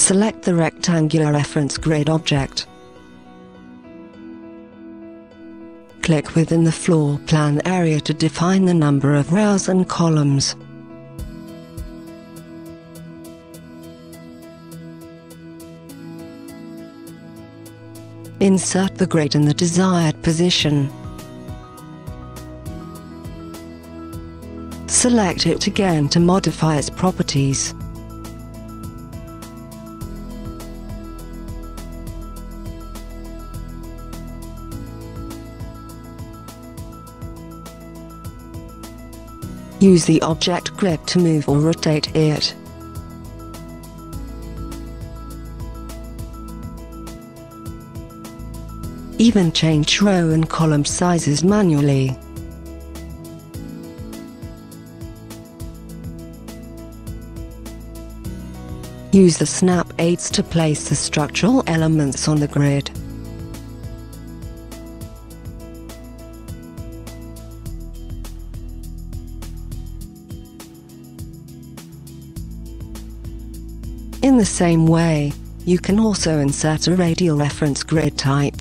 Select the rectangular reference grid object. Click within the floor plan area to define the number of rows and columns. Insert the grid in the desired position. Select it again to modify its properties. Use the object grip to move or rotate it. Even change row and column sizes manually. Use the snap aids to place the structural elements on the grid. In the same way, you can also insert a radial reference grid type.